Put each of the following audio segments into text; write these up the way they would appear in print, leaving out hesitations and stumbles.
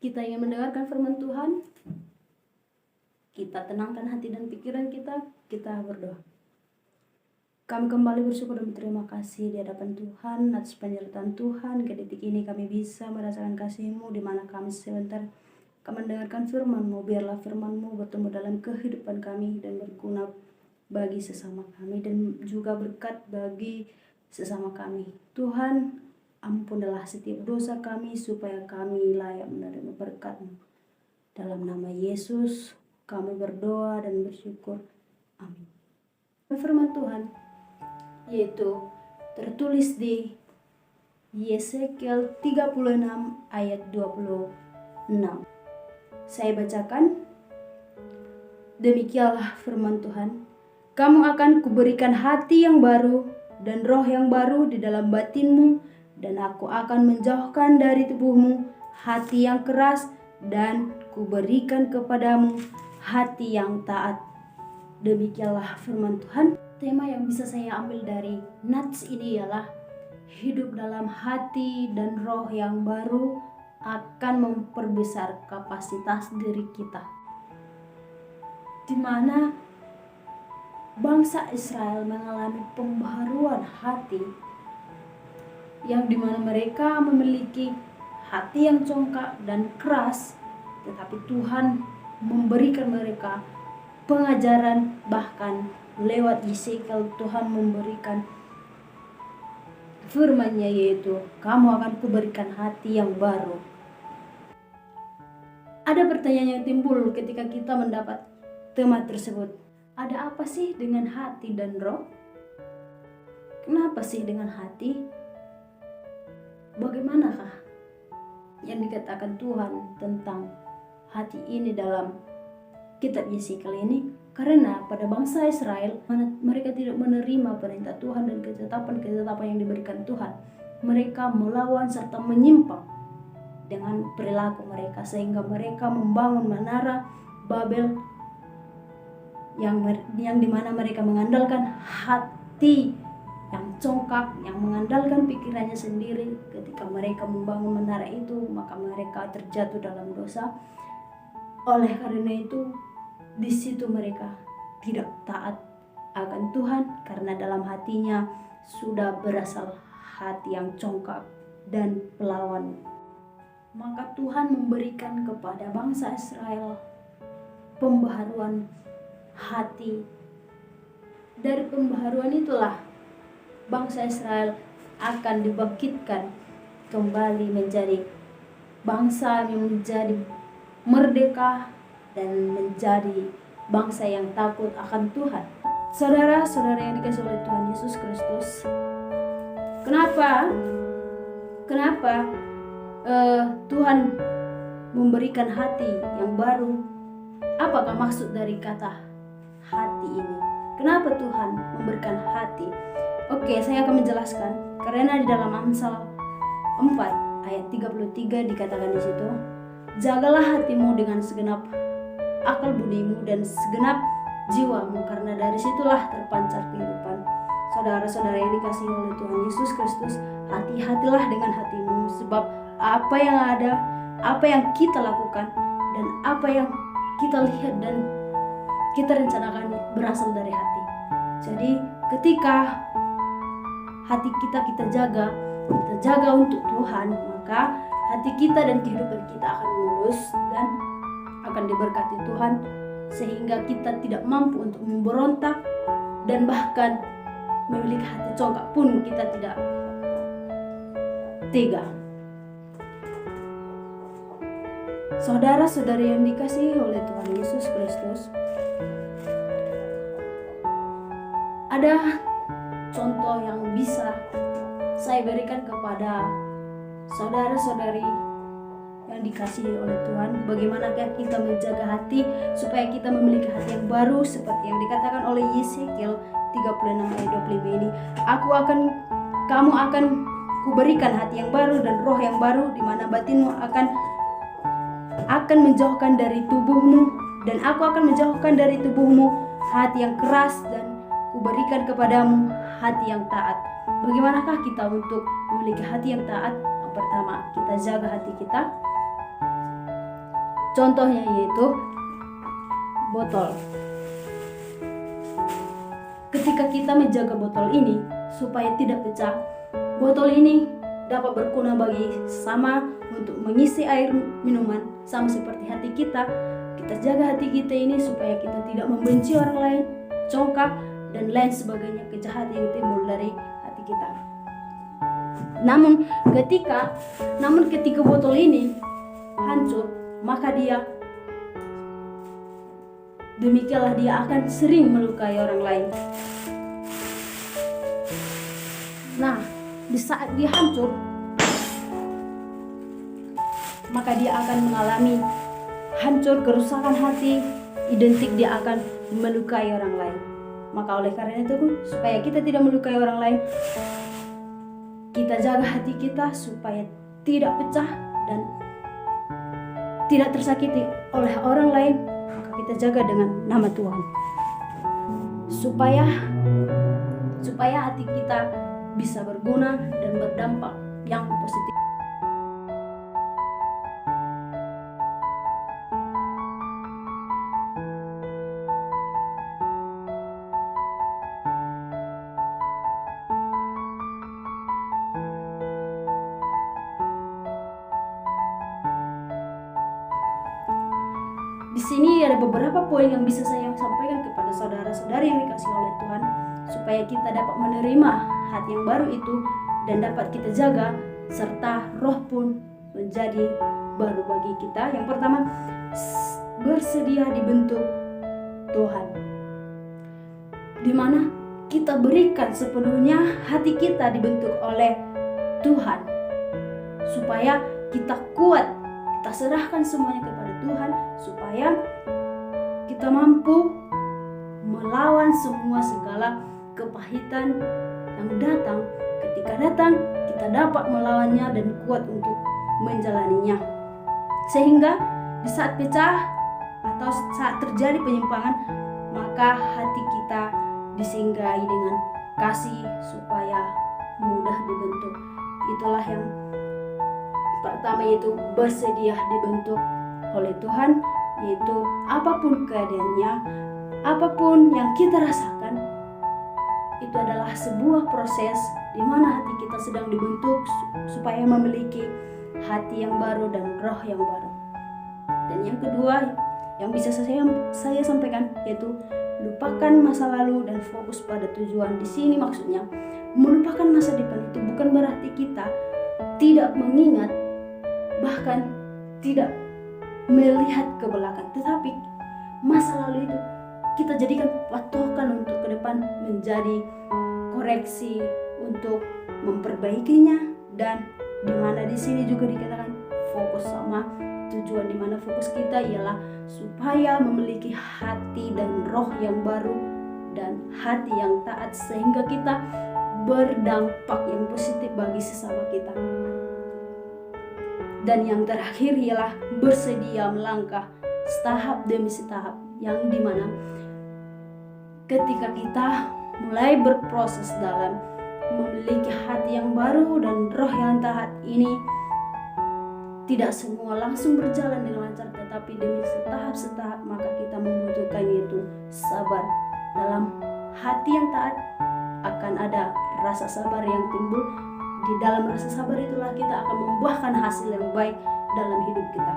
Kita ingin mendengarkan firman Tuhan, kita tenangkan hati dan pikiran kita berdoa. Kami kembali bersyukur dan berterima kasih di hadapan Tuhan atas penyertaan Tuhan. Ke detik ini kami bisa merasakan kasih-Mu, di mana kami sebentar akan mendengarkan firman-Mu. Biarlah firman-Mu bertemu dalam kehidupan kami dan berguna bagi sesama kami dan juga berkat bagi sesama kami. Tuhan, ampunilah setiap dosa kami supaya kami layak menerima berkat-Mu. Dalam nama Yesus kami berdoa dan bersyukur. Amin. Firman Tuhan yaitu tertulis di Yesekiel 36 ayat 26. Saya bacakan. Demikianlah firman Tuhan, kamu akan kuberikan hati yang baru dan roh yang baru di dalam batinmu, dan aku akan menjauhkan dari tubuhmu hati yang keras dan kuberikan kepadamu hati yang taat. Demikianlah firman Tuhan. Tema yang bisa saya ambil dari nats ini ialah hidup dalam hati dan roh yang baru akan memperbesar kapasitas diri kita. Di mana bangsa Israel mengalami pembaharuan hati, yang dimana mereka memiliki hati yang congkak dan keras, tetapi Tuhan memberikan mereka pengajaran, bahkan lewat Yesekiel Tuhan memberikan firman-Nya, yaitu kamu akan kuberikan hati yang baru. Ada pertanyaan yang timbul ketika kita mendapat tema tersebut. Ada apa sih dengan hati dan roh? Kenapa sih dengan hati? Bagaimanakah yang dikatakan Tuhan tentang hati ini dalam kitab Yesekiel ini? Karena pada bangsa Israel, mereka tidak menerima perintah Tuhan dan ketetapan-ketetapan yang diberikan Tuhan. Mereka melawan serta menyimpang dengan perilaku mereka, sehingga mereka membangun menara Babel yang dimana mereka mengandalkan hati yang congkak, yang mengandalkan pikirannya sendiri. Ketika mereka membangun menara itu, maka mereka terjatuh dalam dosa. Oleh karena itu, di situ mereka tidak taat akan Tuhan, karena dalam hatinya sudah berasal hati yang congkak dan pelawan. Maka Tuhan memberikan kepada bangsa Israel pembaharuan hati. Dari pembaharuan itulah bangsa Israel akan dibangkitkan kembali menjadi bangsa yang menjadi merdeka dan menjadi bangsa yang takut akan Tuhan. Saudara-saudara yang dikasihi oleh Tuhan Yesus Kristus, kenapa Tuhan memberikan hati yang baru? Apakah maksud dari kata hati ini? Kenapa Tuhan memberikan hati? Oke, saya akan menjelaskan. Karena di dalam Amsal 4 ayat 33 dikatakan di situ, jagalah hatimu dengan segenap akal budimu dan segenap jiwamu, karena dari situlah terpancar kehidupan. Saudara-saudara yang dikasihi oleh Tuhan Yesus Kristus, hati-hatilah dengan hatimu, sebab apa yang ada, apa yang kita lakukan, dan apa yang kita lihat dan kita rencanakan berasal dari hati. Jadi ketika hati kita jaga untuk Tuhan, maka hati kita dan kehidupan kita akan mulus dan akan diberkati Tuhan, sehingga kita tidak mampu untuk memberontak, dan bahkan memiliki hati congkak pun kita tidak tega. Saudara-saudari yang dikasihi oleh Tuhan Yesus Kristus, ada contoh yang bisa saya berikan kepada saudara-saudari yang dikasihi oleh Tuhan. Bagaimanakah kita menjaga hati supaya kita memiliki hati yang baru, seperti yang dikatakan oleh Yesekiel 36 ayat 25 ini. Kamu akan kuberikan hati yang baru dan roh yang baru, di mana batinmu akan menjauhkan dari tubuhmu, dan aku akan menjauhkan dari tubuhmu hati yang keras, dan kuberikan kepadamu hati yang taat. Bagaimanakah kita untuk memiliki hati yang taat? Yang pertama, kita jaga hati kita. Contohnya yaitu botol. Ketika kita menjaga botol ini supaya tidak pecah, botol ini dapat berguna bagi sama untuk mengisi air minuman. Sama seperti hati kita, kita jaga hati kita ini supaya kita tidak membenci orang lain, congkak, dan lain sebagainya kejahatan yang timbul dari hati kita. Namun ketika botol ini hancur, maka demikianlah dia akan sering melukai orang lain. Nah, di saat dia hancur, maka dia akan mengalami hancur, kerusakan hati, identik dia akan melukai orang lain. Maka oleh karena itu, supaya kita tidak melukai orang lain, kita jaga hati kita supaya tidak pecah dan tidak tersakiti oleh orang lain. Maka kita jaga dengan nama Tuhan, supaya hati kita bisa berguna dan berdampak yang positif. Di sini ada beberapa poin yang bisa saya sampaikan kepada saudara-saudari yang dikasihi oleh Tuhan, supaya kita dapat menerima hati yang baru itu dan dapat kita jaga, serta roh pun menjadi baru bagi kita. Yang pertama, bersedia dibentuk Tuhan, di mana kita berikan sepenuhnya hati kita dibentuk oleh Tuhan, supaya kita kuat. Kita serahkan semuanya kepada Tuhan supaya kita mampu melawan semua segala kepahitan yang datang. Ketika datang, kita dapat melawannya dan kuat untuk menjalaninya. Sehingga di saat pecah atau saat terjadi penyimpangan, maka hati kita disinggahi dengan kasih supaya mudah dibentuk. Itulah yang pertama, yaitu bersedia dibentuk oleh Tuhan, yaitu apapun keadaannya, apapun yang kita rasakan, itu adalah sebuah proses di mana hati kita sedang dibentuk supaya memiliki hati yang baru dan roh yang baru. Dan yang kedua yang bisa saya sampaikan, yaitu lupakan masa lalu dan fokus pada tujuan. Di sini maksudnya melupakan masa depan itu bukan berarti kita tidak mengingat, bahkan tidak melihat ke belakang, tetapi masa lalu itu kita jadikan patokan untuk ke depan, menjadi koreksi untuk memperbaikinya. Dan di mana di sini juga dikatakan fokus sama tujuan, di mana fokus kita ialah supaya memiliki hati dan roh yang baru dan hati yang taat, sehingga kita berdampak yang positif bagi sesama kita. Dan yang terakhir ialah bersedia melangkah setahap demi setahap, yang dimana ketika kita mulai berproses dalam memiliki hati yang baru dan roh yang taat ini, tidak semua langsung berjalan dengan lancar, tetapi demi setahap-setahap maka kita membutuhkan, yaitu sabar. Dalam hati yang taat akan ada rasa sabar yang timbul. Di dalam rasa sabar itulah kita akan membuahkan hasil yang baik dalam hidup kita.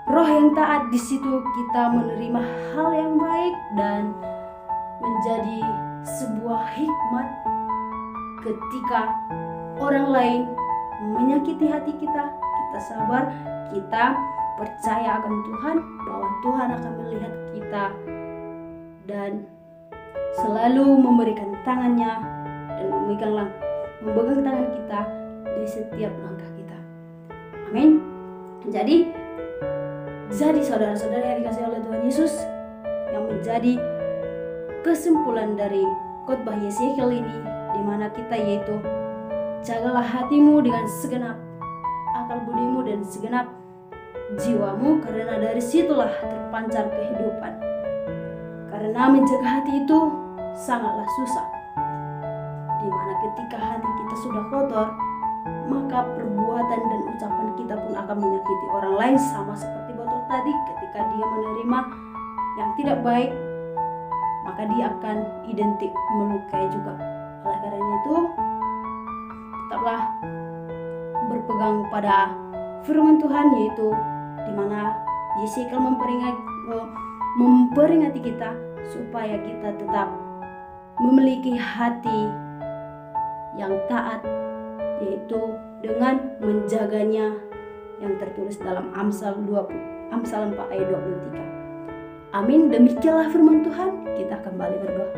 Roh yang taat, di situ kita menerima hal yang baik dan menjadi sebuah hikmat ketika orang lain menyakiti hati kita. Kita sabar, kita percaya akan Tuhan, bahwa Tuhan akan melihat kita dan selalu memberikan tangannya dan memegang tangan kita di setiap langkah kita. Amin. Jadi saudara-saudara yang dikasihi oleh Tuhan Yesus, yang menjadi kesimpulan dari khotbah Yeskiel ini, di mana kita yaitu jagalah hatimu dengan segenap akal budimu dan segenap jiwamu, karena dari situlah terpancar kehidupan. Karena menjaga hati itu sangatlah susah, di mana ketika hati kita sudah kotor, maka perbuatan dan ucapan kita pun akan menyakiti orang lain, sama seperti botol tadi. Ketika dia menerima yang tidak baik, maka dia akan identik melukai juga. Oleh karena itu, tetaplah berpegang pada firman Tuhan, yaitu di mana Yeskiel memperingati kita supaya kita tetap memiliki hati yang taat, yaitu dengan menjaganya yang tertulis dalam Amsal 4 ayat 23. Amin. Demikianlah firman Tuhan. Kita kembali berdoa.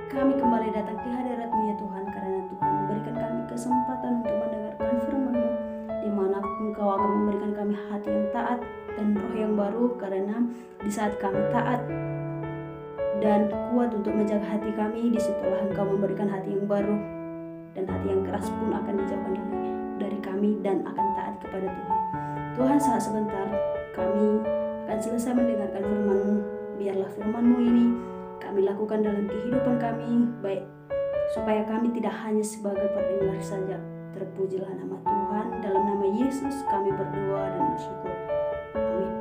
Kami kembali datang ke hadirat-Mu ya Tuhan, karena Tuhan memberikan kami kesempatan untuk mendengarkan firman-Mu, di mana Engkau akan memberikan kami hati yang taat dan roh yang baru. Karena di saat kami taat dan kuat untuk menjaga hati kami, disitulah Engkau memberikan hati yang baru, dan hati yang keras pun akan dijauhkan dari kami dan akan taat kepada Tuhan. Tuhan, saat sebentar kami akan selesai mendengarkan firman-Mu. Biarlah firman-Mu ini kami lakukan dalam kehidupan kami, baik supaya kami tidak hanya sebagai pendengar saja. Terpujilah nama Tuhan. Dalam nama Yesus kami berdoa dan bersyukur. Amin.